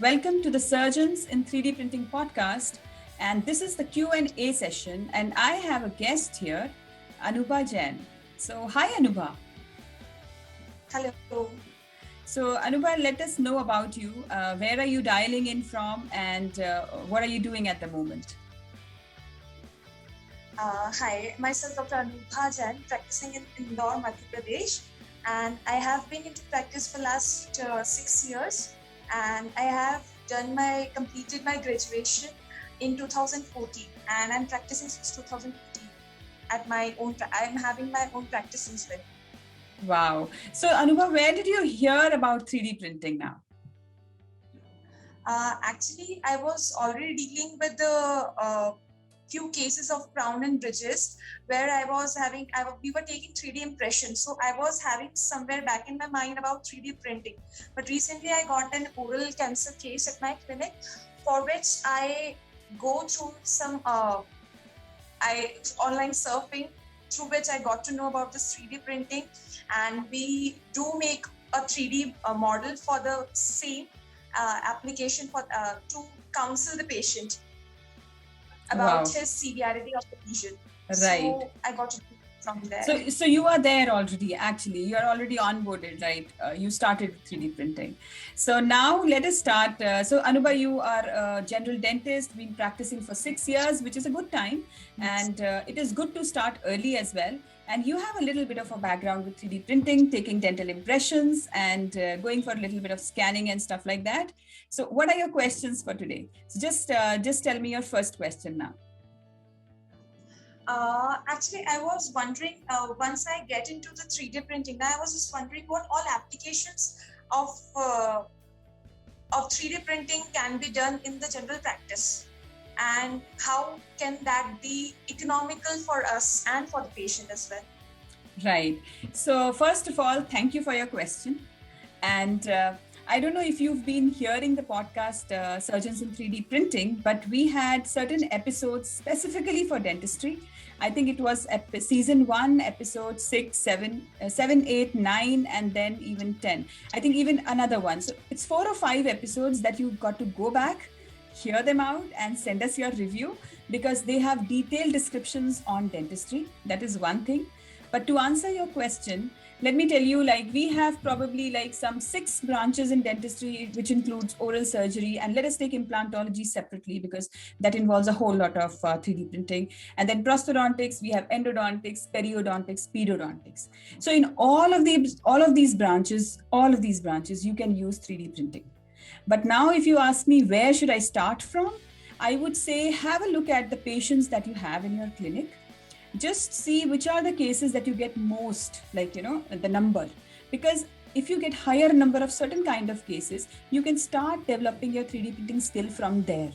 Welcome to the Surgeons in 3D Printing podcast. And this is the Q&A session. And I have a guest here, Anubha Jain. So, hi, Anubha. Hello. So, Anubha, let us know about you. Where are you dialing in from and what are you doing at the moment? Hi, myself Dr. Anubha Jain, practicing in Indore, Madhya Pradesh. And I have been into practice for last 6 years. And I have completed my graduation in 2014. And I'm practicing since 2015 I'm having my own practice since then. Wow. So, Anubha, where did you hear about 3D printing now? Actually, I was already dealing with the few cases of crown and bridges where we were taking 3D impressions. So I was having somewhere back in my mind about 3D printing. But recently I got an oral cancer case at my clinic for which I go through some online surfing through which I got to know about this 3D printing, and we do make a 3D model for the same application to counsel the patient about his severity of the lesion. Right. So I got to from there. So you are there already, actually. You are already onboarded, right? You started 3D printing. So now let us start. So Anubha, you are a general dentist, been practicing for 6 years, which is a good time. Yes. And it is good to start early as well. And you have a little bit of a background with 3D printing, taking dental impressions and going for a little bit of scanning and stuff like that. So what are your questions for today? So just tell me your first question now. Actually, I was wondering, once I get into the 3D printing, I was just wondering what all applications of 3D printing can be done in the general practice, and how can that be economical for us and for the patient as well. Right. So first of all, thank you for your question. And I don't know if you've been hearing the podcast Surgeons in 3D Printing, but we had certain episodes specifically for dentistry. I think it was season 1, episode 6, 7, 8, 9, and then even 10. I think even another one. So it's 4 or 5 episodes that you've got to go back, hear them out, and send us your review because they have detailed descriptions on dentistry. That is one thing. But to answer your question, let me tell you, we have probably some 6 branches in dentistry, which includes oral surgery. And let us take implantology separately because that involves a whole lot of 3D printing. And then prosthodontics, we have endodontics, periodontics, pedodontics. So in all of these branches, you can use 3D printing. But now if you ask me, where should I start from? I would say, have a look at the patients that you have in your clinic. Just see which are the cases that you get most, the number. Because if you get higher number of certain kind of cases, you can start developing your 3D printing skill from there.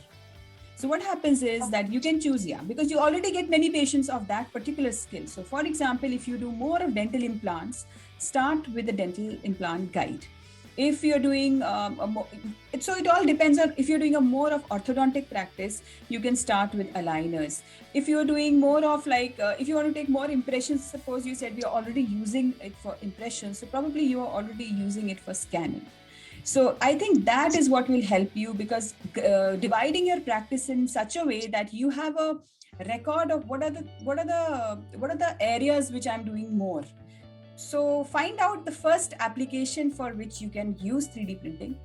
So what happens is that you can choose, because you already get many patients of that particular skill. So for example, if you do more of dental implants, start with the dental implant guide. If you're doing so it all depends on if you're doing a more of orthodontic practice, you can start with aligners. If you're doing more of if you want to take more impressions, suppose you said you're already using it for impressions, so probably you are already using it for scanning. So I think that is what will help you, because dividing your practice in such a way that you have a record of what are the areas which I'm doing more. So find out the first application for which you can use 3D printing.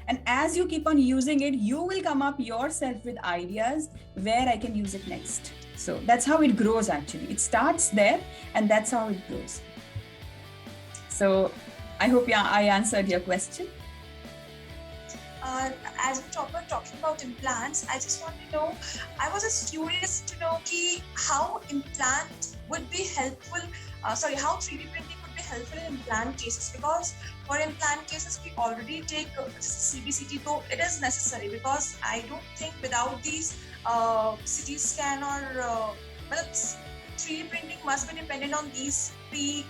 And as you keep on using it, you will come up yourself with ideas where I can use it next. So that's how it grows actually. It starts there and that's how it grows. So I hope I answered your question. As we talking about implants, I just want to know, I was just curious to know how implant would be helpful, how 3D printing would be helpful in implant cases, because for implant cases, we already take CBCT, so it is necessary, because I don't think without these CT scan or 3D printing must be dependent on these 3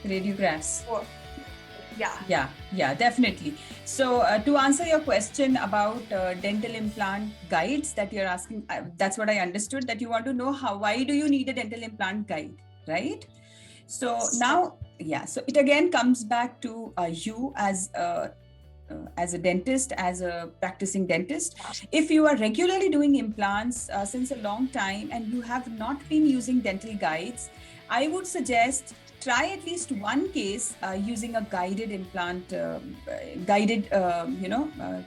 radiographs. Yeah, definitely. So to answer your question about dental implant guides that you're asking, that's what I understood, that you want to know why do you need a dental implant guide, right? So now Yeah, so it again comes back to you as a dentist, as a practicing dentist. If you are regularly doing implants since a long time and you have not been using dental guides, I would suggest try at least one case using a guided implant, guided,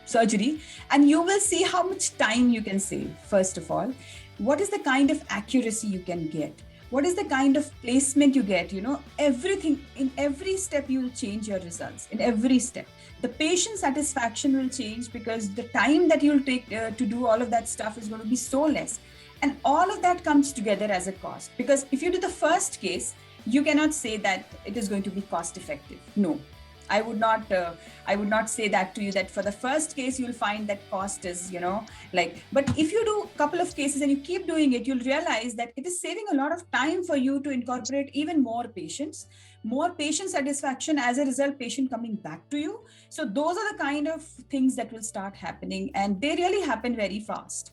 surgery, and you will see how much time you can save. First of all, what is the kind of accuracy you can get? What is the kind of placement you get? Everything, in every step you will change your results. In every step the patient satisfaction will change, because the time that you'll take to do all of that stuff is going to be so less, and all of that comes together as a cost. Because if you do the first case, you cannot say that it is going to be cost effective. No, I would not say that to you, that for the first case you'll find that cost is but if you do a couple of cases and you keep doing it, you'll realize that it is saving a lot of time for you to incorporate even more patient satisfaction, as a result patient coming back to you. So those are the kind of things that will start happening, and they really happen very fast.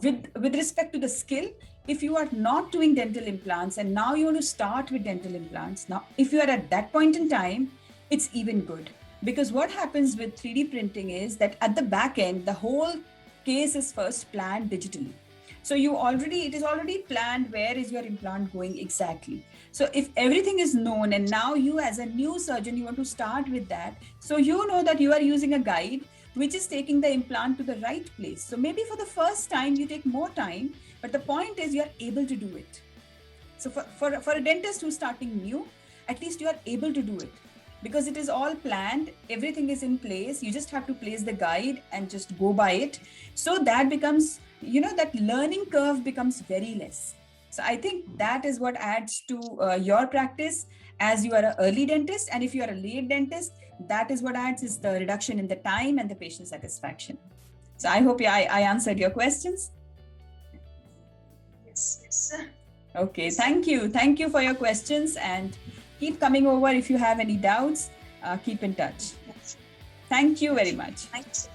With respect to the skill, if you are not doing dental implants and now you want to start with dental implants, now if you are at that point in time, it's even good. Because what happens with 3D printing is that at the back end, the whole case is first planned digitally. So it is already planned where is your implant going exactly. So if everything is known, and now you as a new surgeon, you want to start with that, so you know that you are using a guide which is taking the implant to the right place. So maybe for the first time you take more time, but the point is you are able to do it. So for a dentist who's starting new, at least you are able to do it, because it is all planned, everything is in place. You just have to place the guide and just go by it. So that becomes, that learning curve becomes very less. So I think that is what adds to your practice as you are an early dentist. And if you are a late dentist, that is what adds is the reduction in the time and the patient satisfaction. So I hope I answered your questions. Yes. Okay, thank you. Thank you for your questions, and keep coming over if you have any doubts. Keep in touch. Thank you very much. Thank you.